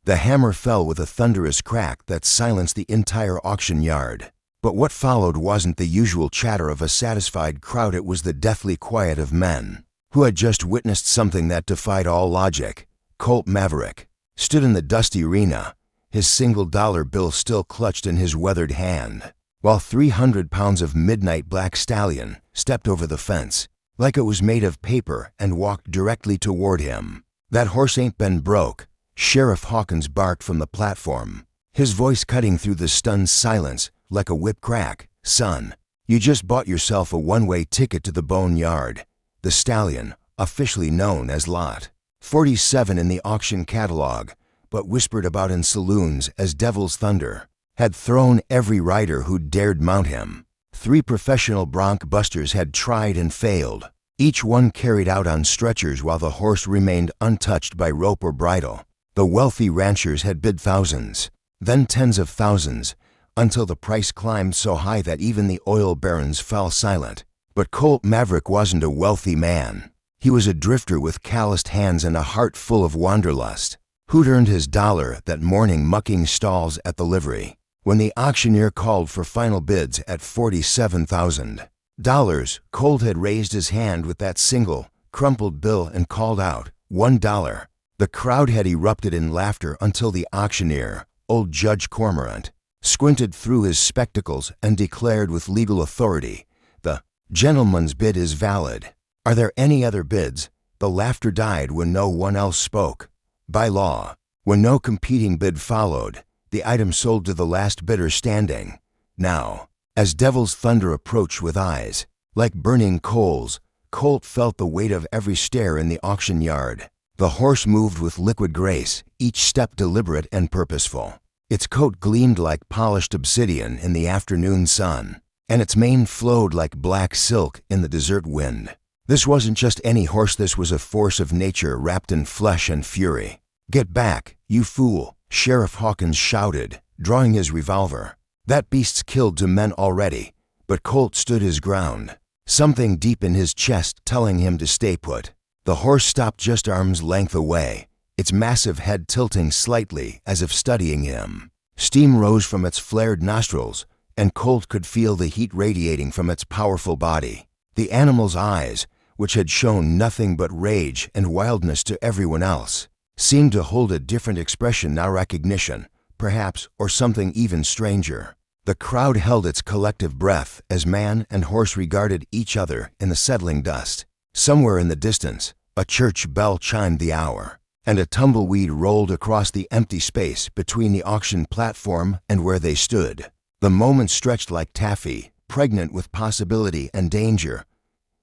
The hammer fell with a thunderous crack that silenced the entire auction yard. But what followed wasn't the usual chatter of a satisfied crowd. It was the deathly quiet of men who had just witnessed something that defied all logic. Colt Maverick stood in the dusty arena, his single-dollar bill still clutched in his weathered hand, while 300 pounds of midnight black stallion stepped over the fence like it was made of paper and walked directly toward him. "That horse ain't been broke," Sheriff Hawkins barked from the platform, his voice cutting through the stunned silence like a whip crack. "Son, you just bought yourself a one-way ticket to the Bone Yard." The stallion, officially known as Lot 47 in the auction catalog, but whispered about in saloons as Devil's Thunder, had thrown every rider who dared mount him. 3 professional bronc busters had tried and failed, each one carried out on stretchers while the horse remained untouched by rope or bridle. The wealthy ranchers had bid thousands, then tens of thousands, until the price climbed so high that even the oil barons fell silent. But Colt Maverick wasn't a wealthy man. He was a drifter with calloused hands and a heart full of wanderlust, who'd earned his dollar that morning mucking stalls at the livery. When the auctioneer called for final bids at $47,000, Colt had raised his hand with that single, crumpled bill and called out, $1. The crowd had erupted in laughter until the auctioneer, old Judge Cormorant, squinted through his spectacles and declared with legal authority, "The gentleman's bid is valid. Are there any other bids?" The laughter died when no one else spoke. By law, when no competing bid followed, the item sold to the last bidder standing. Now, as Devil's Thunder approached with eyes like burning coals, Colt felt the weight of every stare in the auction yard. The horse moved with liquid grace, each step deliberate and purposeful. Its coat gleamed like polished obsidian in the afternoon sun, and its mane flowed like black silk in the desert wind. This wasn't just any horse, this was a force of nature wrapped in flesh and fury. "Get back, you fool," Sheriff Hawkins shouted, drawing his revolver. "That beast's killed 2 men already." But Colt stood his ground, something deep in his chest telling him to stay put. The horse stopped just arm's length away, its massive head tilting slightly as if studying him. Steam rose from its flared nostrils, and Colt could feel the heat radiating from its powerful body. The animal's eyes, which had shown nothing but rage and wildness to everyone else, seemed to hold a different expression now, recognition, perhaps, or something even stranger. The crowd held its collective breath as man and horse regarded each other in the settling dust. Somewhere in the distance, a church bell chimed the hour, and a tumbleweed rolled across the empty space between the auction platform and where they stood. The moment stretched like taffy, pregnant with possibility and danger.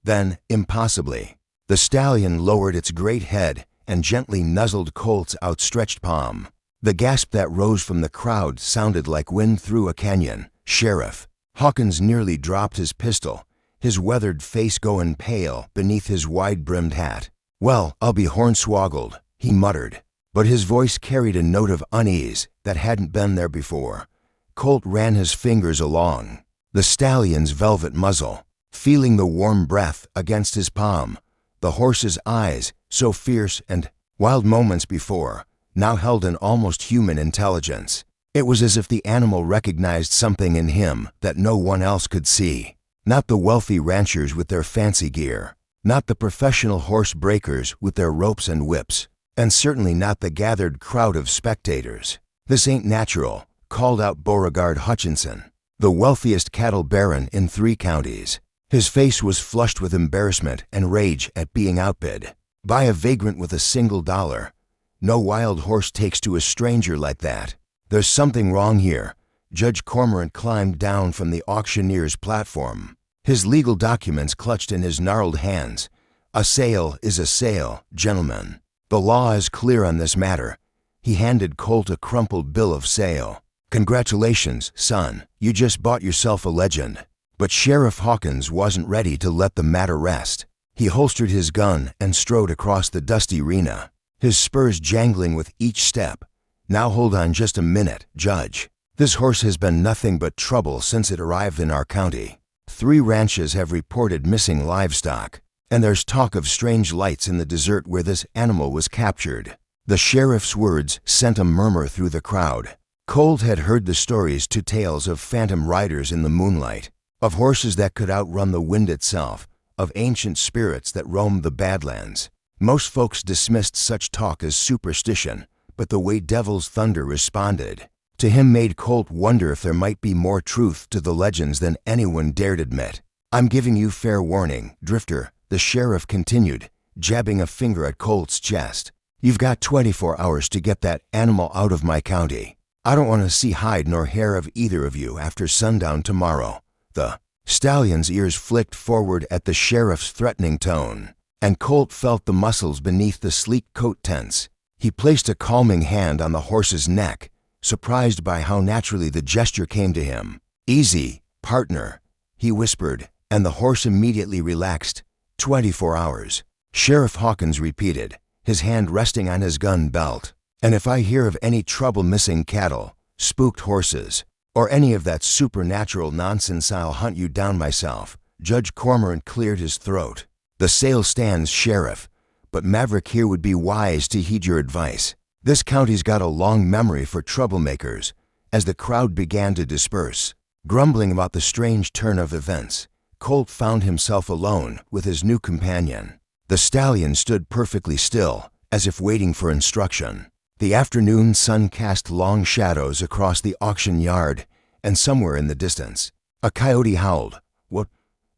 Then, impossibly, the stallion lowered its great head and gently nuzzled Colt's outstretched palm. The gasp that rose from the crowd sounded like wind through a canyon. "Sheriff." Hawkins nearly dropped his pistol, his weathered face going pale beneath his wide-brimmed hat. "Well, I'll be hornswoggled," he muttered, but his voice carried a note of unease that hadn't been there before. Colt ran his fingers along the stallion's velvet muzzle, feeling the warm breath against his palm. The horse's eyes, so fierce and wild moments before, now held an almost human intelligence. It was as if the animal recognized something in him that no one else could see. Not the wealthy ranchers with their fancy gear, not the professional horse breakers with their ropes and whips, and certainly not the gathered crowd of spectators. "This ain't natural," called out Beauregard Hutchinson, the wealthiest cattle baron in 3 counties. His face was flushed with embarrassment and rage at being outbid by a vagrant with a single dollar. "No wild horse takes to a stranger like that. There's something wrong here." Judge Cormorant climbed down from the auctioneer's platform, his legal documents clutched in his gnarled hands. "A sale is a sale, gentlemen. The law is clear on this matter." He handed Colt a crumpled bill of sale. "Congratulations, son. You just bought yourself a legend." But Sheriff Hawkins wasn't ready to let the matter rest. He holstered his gun and strode across the dusty arena, his spurs jangling with each step. "Now hold on just a minute, Judge. This horse has been nothing but trouble since it arrived in our county. 3 ranches have reported missing livestock, and there's talk of strange lights in the desert where this animal was captured. The sheriff's words sent a murmur through the crowd. Colt had heard the stories to tales of phantom riders in the moonlight, of horses that could outrun the wind itself, of ancient spirits that roamed the Badlands. Most folks dismissed such talk as superstition, but the way Devil's Thunder responded to him made Colt wonder if there might be more truth to the legends than anyone dared admit. "I'm giving you fair warning, Drifter," the sheriff continued, jabbing a finger at Colt's chest. "You've got 24 hours to get that animal out of my county. I don't want to see hide nor hair of either of you after sundown tomorrow." The stallion's ears flicked forward at the sheriff's threatening tone, and Colt felt the muscles beneath the sleek coat tense. He placed a calming hand on the horse's neck, surprised by how naturally the gesture came to him. "Easy, partner," he whispered, and the horse immediately relaxed. 24 hours, Sheriff Hawkins repeated, his hand resting on his gun belt. "And if I hear of any trouble missing cattle, spooked horses, or any of that supernatural nonsense, I'll hunt you down myself." Judge Cormorant cleared his throat. "The sale stands, Sheriff, but Maverick here would be wise to heed your advice. This county's got a long memory for troublemakers." As the crowd began to disperse, grumbling about the strange turn of events, Colt found himself alone with his new companion. The stallion stood perfectly still, as if waiting for instruction. The afternoon sun cast long shadows across the auction yard, and somewhere in the distance, a coyote howled. "What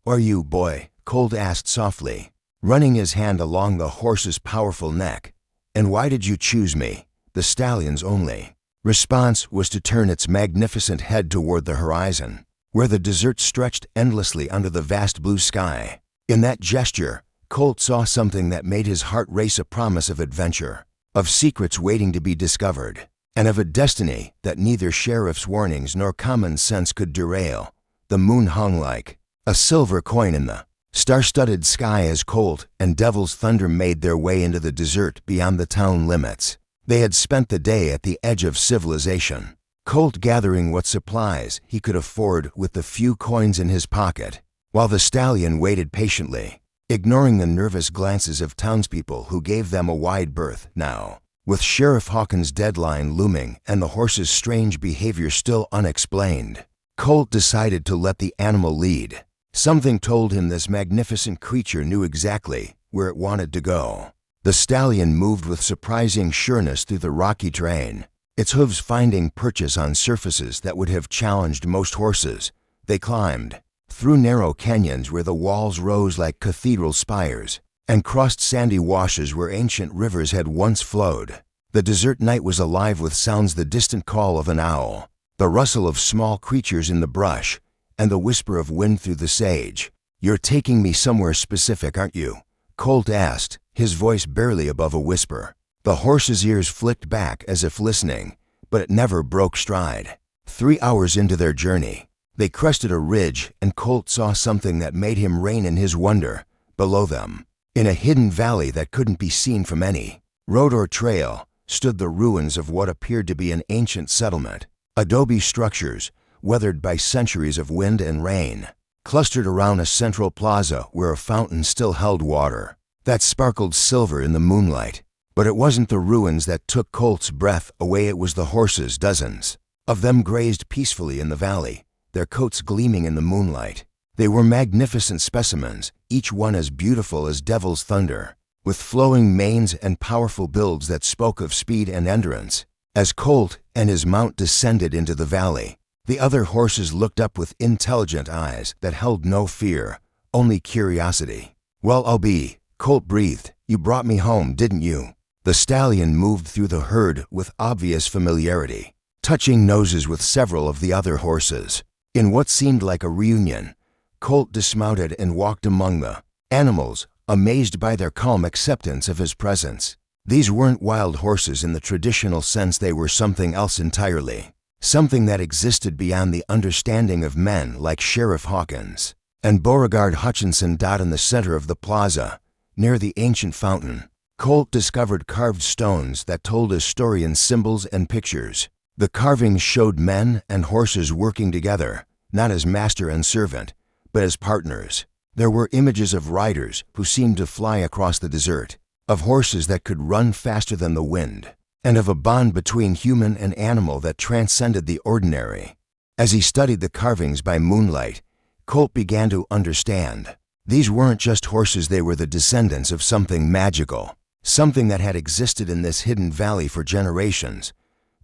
are you, boy?" Colt asked softly, running his hand along the horse's powerful neck. "And why did you choose me?" The stallion's only response was to turn its magnificent head toward the horizon, where the desert stretched endlessly under the vast blue sky. In that gesture, Colt saw something that made his heart race, a promise of adventure, of secrets waiting to be discovered, and of a destiny that neither sheriff's warnings nor common sense could derail. The moon hung like a silver coin in the star-studded sky as Colt and Devil's Thunder made their way into the desert beyond the town limits. They had spent the day at the edge of civilization, Colt gathering what supplies he could afford with the few coins in his pocket, while the stallion waited patiently, ignoring the nervous glances of townspeople who gave them a wide berth. Now, with Sheriff Hawkins' deadline looming and the horse's strange behavior still unexplained, Colt decided to let the animal lead. Something told him this magnificent creature knew exactly where it wanted to go. The stallion moved with surprising sureness through the rocky terrain, its hooves finding purchase on surfaces that would have challenged most horses. They climbed through narrow canyons where the walls rose like cathedral spires, and crossed sandy washes where ancient rivers had once flowed. The desert night was alive with sounds: the distant call of an owl, the rustle of small creatures in the brush, and the whisper of wind through the sage. "You're taking me somewhere specific, aren't you?" Colt asked, his voice barely above a whisper. The horse's ears flicked back as if listening, but it never broke stride. 3 hours into their journey, they crested a ridge, and Colt saw something that made him rein in his wonder. Below them, in a hidden valley that couldn't be seen from any road or trail, stood the ruins of what appeared to be an ancient settlement. Adobe structures, weathered by centuries of wind and rain, clustered around a central plaza where a fountain still held water that sparkled silver in the moonlight. But it wasn't the ruins that took Colt's breath away, it was the horses. Dozens of them grazed peacefully in the valley, their coats gleaming in the moonlight. They were magnificent specimens, each one as beautiful as Devil's Thunder, with flowing manes and powerful builds that spoke of speed and endurance. As Colt and his mount descended into the valley, the other horses looked up with intelligent eyes that held no fear, only curiosity. "Well, I'll be," Colt breathed. "You brought me home, didn't you?" The stallion moved through the herd with obvious familiarity, touching noses with several of the other horses. In what seemed like a reunion, Colt dismounted and walked among the animals, amazed by their calm acceptance of his presence. These weren't wild horses in the traditional sense, they were something else entirely. Something that existed beyond the understanding of men like Sheriff Hawkins and Beauregard Hutchinson. In the center of the plaza, near the ancient fountain, Colt discovered carved stones that told a story in symbols and pictures. The carvings showed men and horses working together, not as master and servant, but as partners. There were images of riders who seemed to fly across the desert, of horses that could run faster than the wind, and of a bond between human and animal that transcended the ordinary. As he studied the carvings by moonlight, Colt began to understand. These weren't just horses, they were the descendants of something magical, something that had existed in this hidden valley for generations.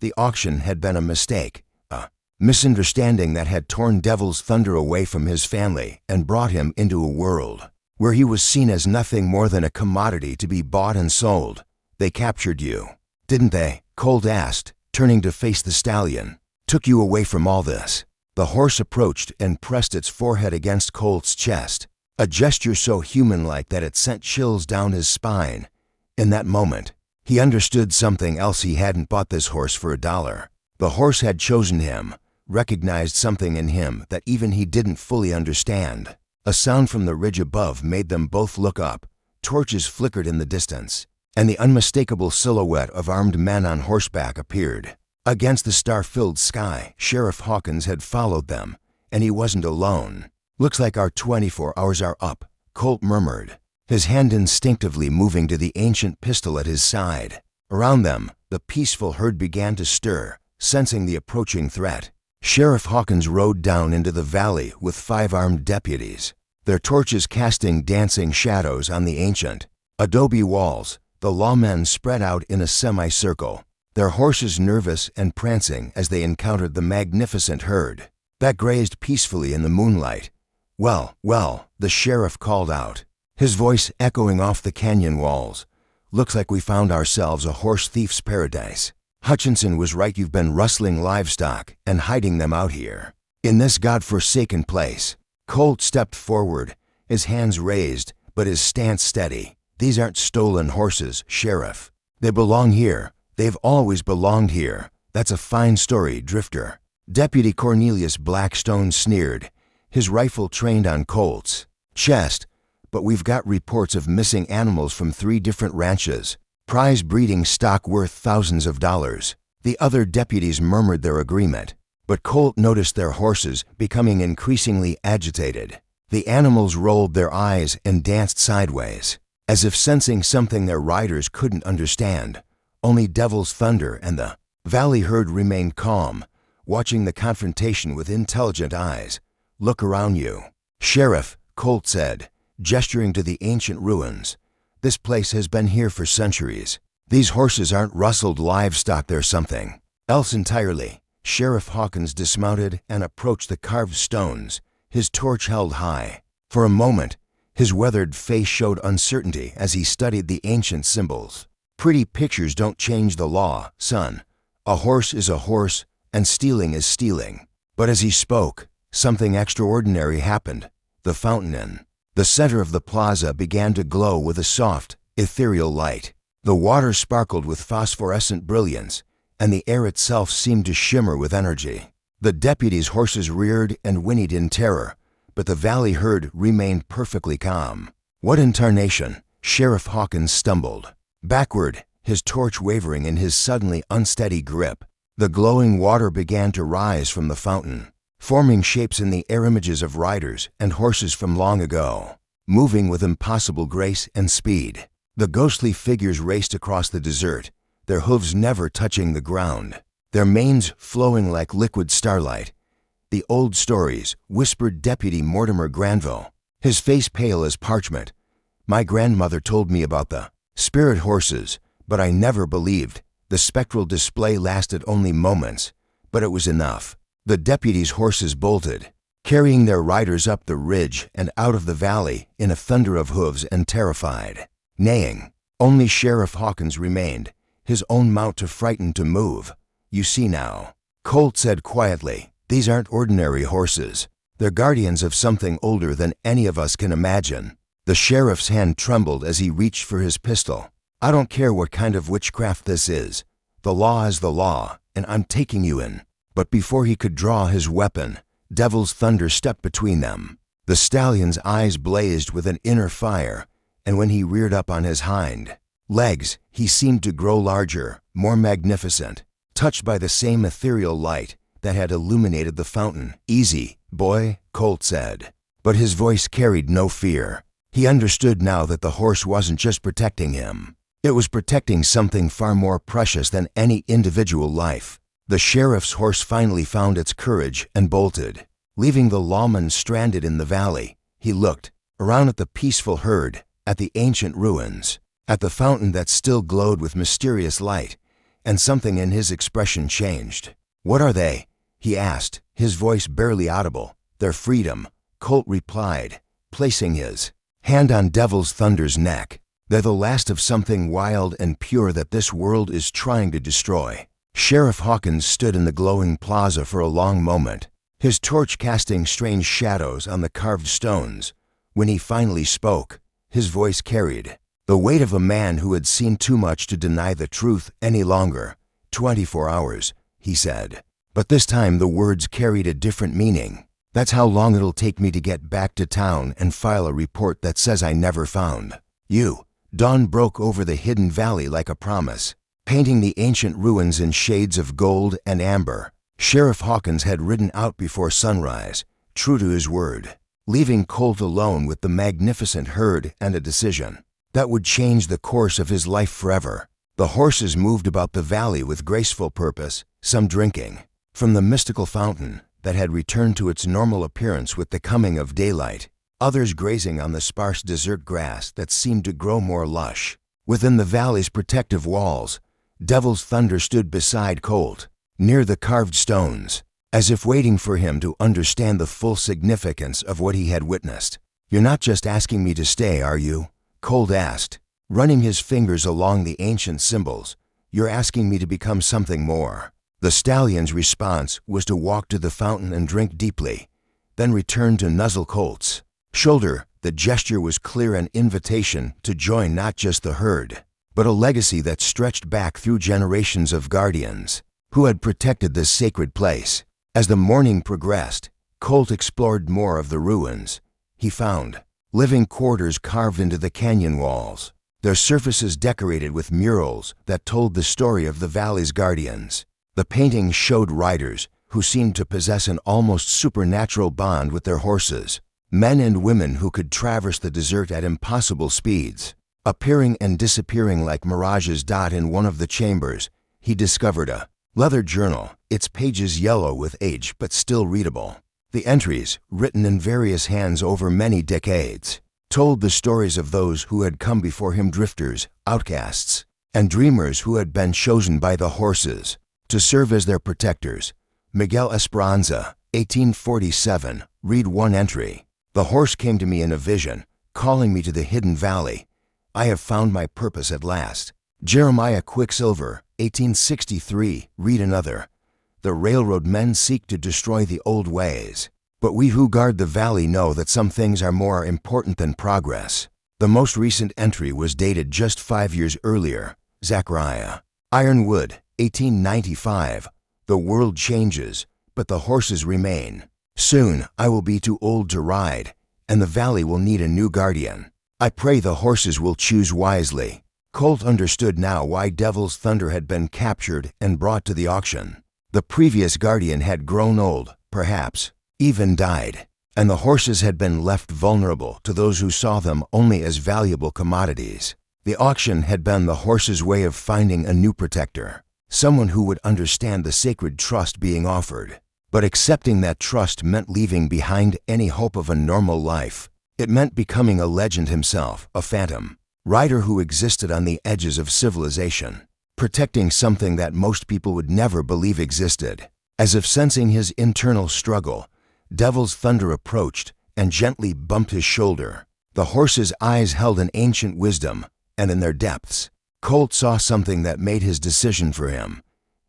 The auction had been a mistake, a misunderstanding that had torn Devil's Thunder away from his family and brought him into a world where he was seen as nothing more than a commodity to be bought and sold. They captured you, didn't they? Colt asked, turning to face the stallion. Took you away from all this. The horse approached and pressed its forehead against Colt's chest, a gesture so human-like that it sent chills down his spine. In that moment, he understood something else. He hadn't bought this horse for $1. The horse had chosen him, recognized something in him that even he didn't fully understand. A sound from the ridge above made them both look up. Torches flickered in the distance, and the unmistakable silhouette of armed men on horseback appeared. Against the star-filled sky, Sheriff Hawkins had followed them, and he wasn't alone. "Looks like our 24 hours are up," Colt murmured, his hand instinctively moving to the ancient pistol at his side. Around them, the peaceful herd began to stir, sensing the approaching threat. Sheriff Hawkins rode down into the valley with 5 armed deputies, their torches casting dancing shadows on the ancient adobe walls. The lawmen spread out in a semicircle, their horses nervous and prancing as they encountered the magnificent herd that grazed peacefully in the moonlight. "Well, well," the sheriff called out, his voice echoing off the canyon walls. "Looks like we found ourselves a horse thief's paradise. Hutchinson was right, you've been rustling livestock and hiding them out here, in this godforsaken place." Colt stepped forward, his hands raised, but his stance steady. "These aren't stolen horses, Sheriff. They belong here. They've always belonged here. That's a fine story, Drifter." Deputy Cornelius Blackstone sneered, his rifle trained on Colt's chest. "But we've got reports of missing animals from 3 different ranches. Prize breeding stock worth thousands of dollars." The other deputies murmured their agreement, but Colt noticed their horses becoming increasingly agitated. The animals rolled their eyes and danced sideways, as if sensing something their riders couldn't understand. Only Devil's Thunder and the valley herd remained calm, watching the confrontation with intelligent eyes. "Look around you, Sheriff," Colt said, gesturing to the ancient ruins. "This place has been here for centuries. These horses aren't rustled livestock, they're something else entirely." Sheriff Hawkins dismounted and approached the carved stones, his torch held high. For a moment, his weathered face showed uncertainty as he studied the ancient symbols. "Pretty pictures don't change the law, son. A horse is a horse, and stealing is stealing." But as he spoke, something extraordinary happened. The fountain in the center of the plaza began to glow with a soft, ethereal light. The water sparkled with phosphorescent brilliance, and the air itself seemed to shimmer with energy. The deputies' horses reared and whinnied in terror, but the valley herd remained perfectly calm. "What in tarnation?" Sheriff Hawkins stumbled backward, his torch wavering in his suddenly unsteady grip. The glowing water began to rise from the fountain, forming shapes in the air, images of riders and horses from long ago, moving with impossible grace and speed. The ghostly figures raced across the desert, their hooves never touching the ground, their manes flowing like liquid starlight. "The old stories," whispered Deputy Mortimer Granville, his face pale as parchment. "My grandmother told me about the spirit horses, but I never believed." The spectral display lasted only moments, but it was enough. The deputies' horses bolted, carrying their riders up the ridge and out of the valley in a thunder of hooves and terrified neighing. Only Sheriff Hawkins remained, his own mount too frightened to move. "You see now," Colt said quietly, "these aren't ordinary horses. They're guardians of something older than any of us can imagine." The sheriff's hand trembled as he reached for his pistol. "I don't care what kind of witchcraft this is. The law is the law, and I'm taking you in." But before he could draw his weapon, Devil's Thunder stepped between them. The stallion's eyes blazed with an inner fire, and when he reared up on his hind legs, he seemed to grow larger, more magnificent, touched by the same ethereal light that had illuminated the fountain. "Easy, boy," Colt said, but his voice carried no fear. He understood now that the horse wasn't just protecting him. It was protecting something far more precious than any individual life. The sheriff's horse finally found its courage and bolted. Leaving the lawman stranded in the valley, he looked around at the peaceful herd, at the ancient ruins, at the fountain that still glowed with mysterious light, and something in his expression changed. "What are they?" he asked, his voice barely audible. "Their freedom," Colt replied, placing his hand on Devil's Thunder's neck. "They're the last of something wild and pure that this world is trying to destroy." Sheriff Hawkins stood in the glowing plaza for a long moment, his torch casting strange shadows on the carved stones. When he finally spoke, his voice carried the weight of a man who had seen too much to deny the truth any longer. 24 hours, he said. But this time the words carried a different meaning. "That's how long it'll take me to get back to town and file a report that says I never found you." Dawn broke over the hidden valley like a promise, painting the ancient ruins in shades of gold and amber. Sheriff Hawkins had ridden out before sunrise, true to his word, leaving Colt alone with the magnificent herd and a decision that would change the course of his life forever. The horses moved about the valley with graceful purpose, some drinking from the mystical fountain that had returned to its normal appearance with the coming of daylight, others grazing on the sparse desert grass that seemed to grow more lush. Within the valley's protective walls, Devil's Thunder stood beside Colt, near the carved stones, as if waiting for him to understand the full significance of what he had witnessed. "You're not just asking me to stay, are you?" Colt asked, running his fingers along the ancient symbols. "You're asking me to become something more." The stallion's response was to walk to the fountain and drink deeply, then return to nuzzle Colt's shoulder. The gesture was clear, an invitation to join not just the herd, but a legacy that stretched back through generations of guardians who had protected this sacred place. As the morning progressed, Colt explored more of the ruins. He found living quarters carved into the canyon walls, their surfaces decorated with murals that told the story of the valley's guardians. The paintings showed riders who seemed to possess an almost supernatural bond with their horses, men and women who could traverse the desert at impossible speeds, appearing and disappearing like mirages. In one of the chambers, he discovered a leather journal, its pages yellow with age but still readable. The entries, written in various hands over many decades, told the stories of those who had come before him, drifters, outcasts, and dreamers who had been chosen by the horses to serve as their protectors. Miguel Esperanza, 1847, read one entry. "The horse came to me in a vision, calling me to the hidden valley. I have found my purpose at last." Jeremiah Quicksilver, 1863, read another. "The railroad men seek to destroy the old ways, but we who guard the valley know that some things are more important than progress." The most recent entry was dated just 5 years earlier. Zachariah Ironwood, 1895, "The world changes, but the horses remain. Soon I will be too old to ride, and the valley will need a new guardian. I pray the horses will choose wisely." Colt understood now why Devil's Thunder had been captured and brought to the auction. The previous guardian had grown old, perhaps even died, and the horses had been left vulnerable to those who saw them only as valuable commodities. The auction had been the horses' way of finding a new protector, someone who would understand the sacred trust being offered. But accepting that trust meant leaving behind any hope of a normal life. It meant becoming a legend himself, a phantom rider who existed on the edges of civilization, protecting something that most people would never believe existed. As if sensing his internal struggle, Devil's Thunder approached and gently bumped his shoulder. The horse's eyes held an ancient wisdom, and in their depths, Colt saw something that made his decision for him.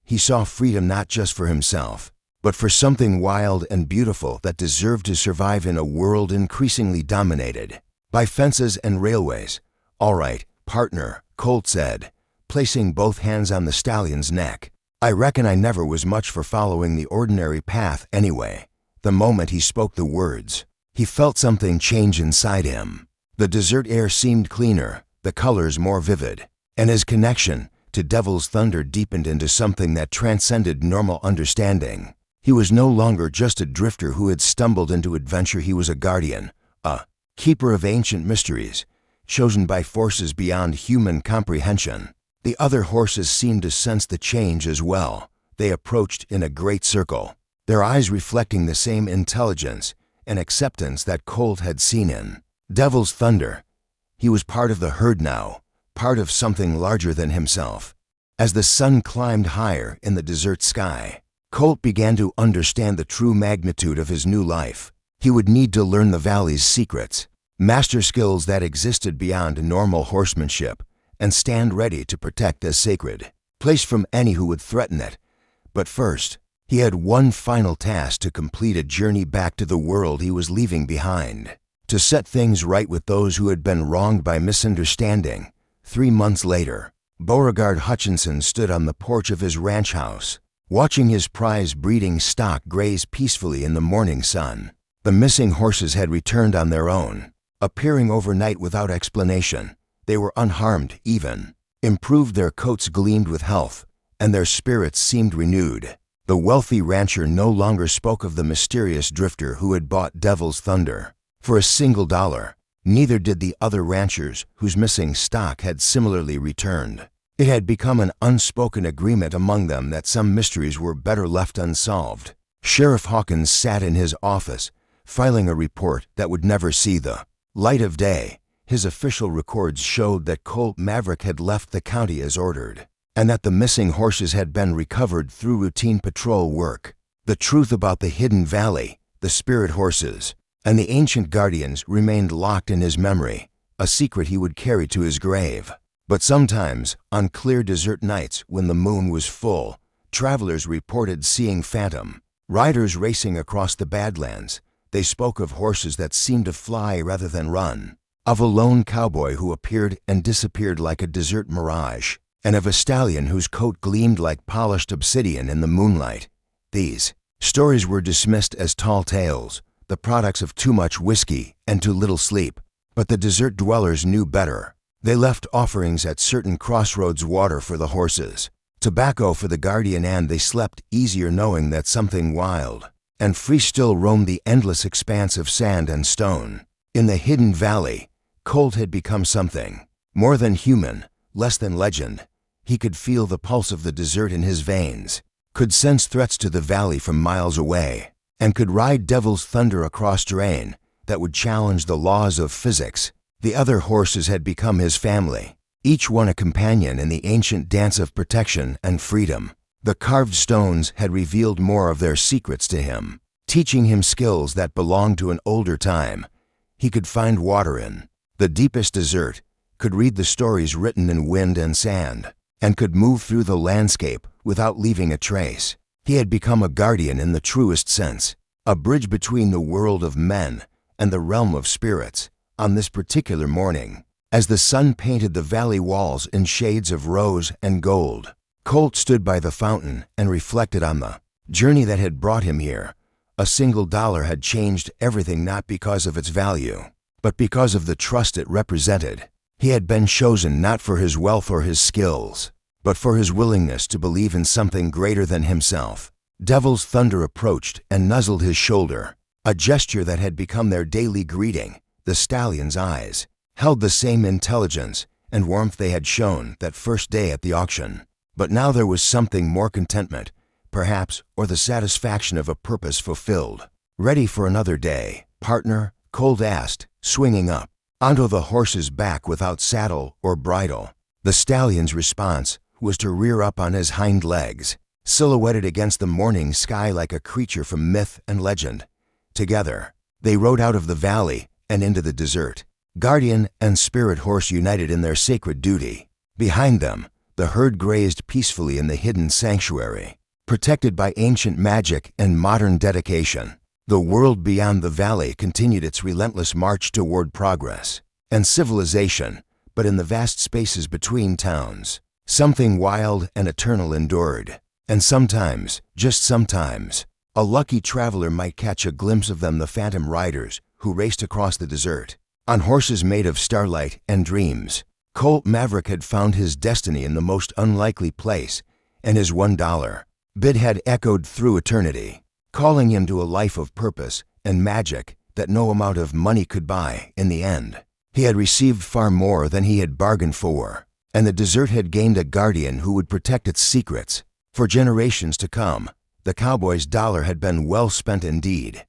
He saw freedom not just for himself, but for something wild and beautiful that deserved to survive in a world increasingly dominated by fences and railways. "All right, partner," Colt said, placing both hands on the stallion's neck. "I reckon I never was much for following the ordinary path anyway." The moment he spoke the words, he felt something change inside him. The desert air seemed cleaner, the colors more vivid, and his connection to Devil's Thunder deepened into something that transcended normal understanding. He was no longer just a drifter who had stumbled into adventure. He was a guardian, a keeper of ancient mysteries, chosen by forces beyond human comprehension. The other horses seemed to sense the change as well. They approached in a great circle, their eyes reflecting the same intelligence and acceptance that Colt had seen in Devil's Thunder. He was part of the herd now, part of something larger than himself. As the sun climbed higher in the desert sky, Colt began to understand the true magnitude of his new life. He would need to learn the valley's secrets, master skills that existed beyond normal horsemanship, and stand ready to protect as sacred place from any who would threaten it. But first, he had one final task to complete: a journey back to the world he was leaving behind, to set things right with those who had been wronged by misunderstanding. 3 months later, Beauregard Hutchinson stood on the porch of his ranch house, watching his prize breeding stock graze peacefully in the morning sun. The missing horses had returned on their own, appearing overnight without explanation. They were unharmed even. Improved, their coats gleamed with health, and their spirits seemed renewed. The wealthy rancher no longer spoke of the mysterious drifter who had bought Devil's Thunder for $1. Neither did the other ranchers whose missing stock had similarly returned. It had become an unspoken agreement among them that some mysteries were better left unsolved. Sheriff Hawkins sat in his office, filing a report that would never see the light of day. His official records showed that Colt Maverick had left the county as ordered, and that the missing horses had been recovered through routine patrol work. The truth about the hidden valley, the spirit horses, and the ancient guardians remained locked in his memory, a secret he would carry to his grave. But sometimes, on clear desert nights when the moon was full, travelers reported seeing phantom riders racing across the Badlands. They spoke of horses that seemed to fly rather than run, of a lone cowboy who appeared and disappeared like a desert mirage, and of a stallion whose coat gleamed like polished obsidian in the moonlight. These stories were dismissed as tall tales, the products of too much whiskey and too little sleep. But the desert dwellers knew better. They left offerings at certain crossroads: water for the horses, tobacco for the guardian, and they slept easier knowing that something wild and free still roamed the endless expanse of sand and stone. In the hidden valley, Colt had become something more than human, less than legend. He could feel the pulse of the desert in his veins, could sense threats to the valley from miles away, and could ride Devil's Thunder across terrain that would challenge the laws of physics. The other horses had become his family, each one a companion in the ancient dance of protection and freedom. The carved stones had revealed more of their secrets to him, teaching him skills that belonged to an older time. He could find water in the deepest desert, could read the stories written in wind and sand, and could move through the landscape without leaving a trace. He had become a guardian in the truest sense, a bridge between the world of men and the realm of spirits. On this particular morning, as the sun painted the valley walls in shades of rose and gold, Colt stood by the fountain and reflected on the journey that had brought him here. $1 had changed everything, not because of its value, but because of the trust it represented. He had been chosen not for his wealth or his skills, but for his willingness to believe in something greater than himself. Devil's Thunder approached and nuzzled his shoulder, a gesture that had become their daily greeting. The stallion's eyes held the same intelligence and warmth they had shown that first day at the auction. But now there was something more: contentment, perhaps, or the satisfaction of a purpose fulfilled. "Ready for another day, partner?" Colt asked, swinging up onto the horse's back without saddle or bridle. The stallion's response was to rear up on his hind legs, silhouetted against the morning sky like a creature from myth and legend. Together, they rode out of the valley and into the desert, guardian and spirit horse united in their sacred duty. Behind them, the herd grazed peacefully in the hidden sanctuary, protected by ancient magic and modern dedication. The world beyond the valley continued its relentless march toward progress and civilization, but in the vast spaces between towns, something wild and eternal endured. And sometimes, just sometimes, a lucky traveler might catch a glimpse of them: the phantom riders who raced across the desert on horses made of starlight and dreams. Colt Maverick had found his destiny in the most unlikely place, and his $1 bid had echoed through eternity, calling him to a life of purpose and magic that no amount of money could buy in the end. He had received far more than he had bargained for, and the desert had gained a guardian who would protect its secrets. For generations to come, the cowboy's dollar had been well spent indeed.